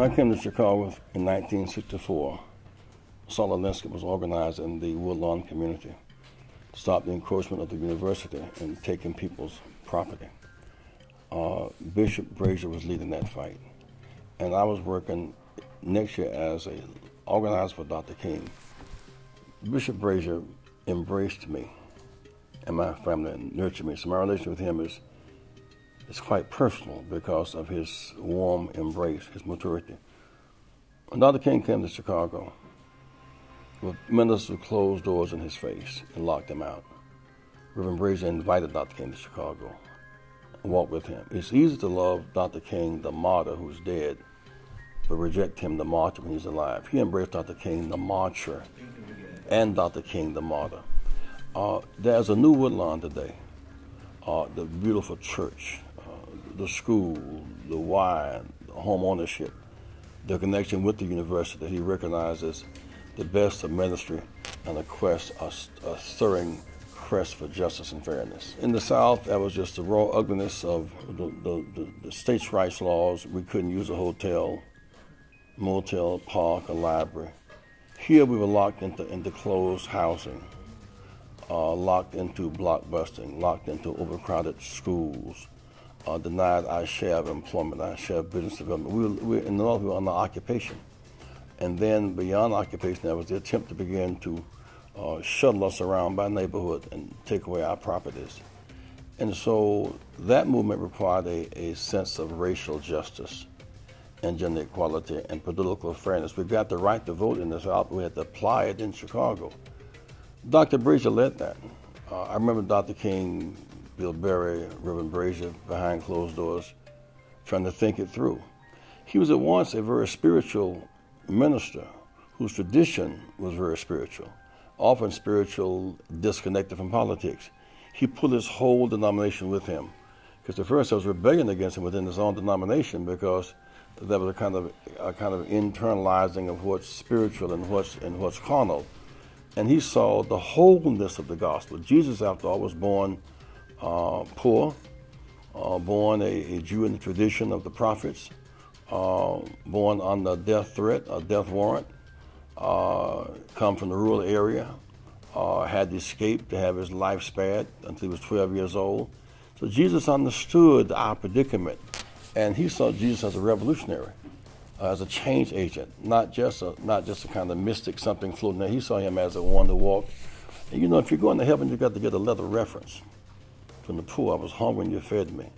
I came to Chicago in 1964, Saul Alinsky was organizing the Woodlawn community to stop the encroachment of the university and taking people's property. Bishop Brazier was leading that fight, and I was working next year as an organizer for Dr. King. Bishop Brazier embraced me and my family and nurtured me. So my relationship with him is quite personal because of his warm embrace, his maturity. When Dr. King came to Chicago, the ministers closed doors in his face and locked him out. Reverend Brazier invited Dr. King to Chicago and walked with him. It's easy to love Dr. King, the martyr who's dead, but reject him, the martyr, when he's alive. He embraced Dr. King, the martyr, and Dr. King, the martyr. There's a new Woodlawn today, the beautiful church, the school, the wine, the home ownership, the connection with the university that he recognizes the best of ministry and a stirring quest for justice and fairness. In the South, that was just the raw ugliness of the states' rights laws. We couldn't use a hotel, motel, park, or library. Here we were locked into closed housing, locked into blockbusting, locked into overcrowded schools, denied our share of employment, our share of business development. We in the North, we were under occupation. And then beyond occupation, there was the attempt to begin to shuttle us around by neighborhood and take away our properties. And so that movement required a sense of racial justice and gender equality and political fairness. We got the right to vote in the South. We had to apply it in Chicago. Dr. Brazier led that. I remember Dr. King, Bill Berry, Reverend Brazier behind closed doors trying to think it through. He was at once a very spiritual minister whose tradition was very spiritual, often spiritual, disconnected from politics. He pulled his whole denomination with him, because at first there was rebellion against him within his own denomination because there was a kind of internalizing of what's spiritual and what's carnal. And he saw the wholeness of the gospel. Jesus, after all, was born poor, born a Jew in the tradition of the prophets, born under death threat, a death warrant, come from the rural area, had escaped to have his life spared until he was 12 years old. So Jesus understood our predicament, and he saw Jesus as a revolutionary, as a change agent, not just a kind of mystic, something floating there. He saw him as a one who walked. And you know, if you're going to heaven, you've got to get a leather reference from the poor. I was hungry and you fed me.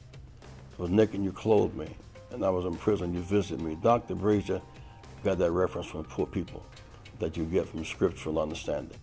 I was naked and you clothed me. And I was in prison and you visited me. Dr. Brazier got that reference from poor people that you get from scriptural understanding.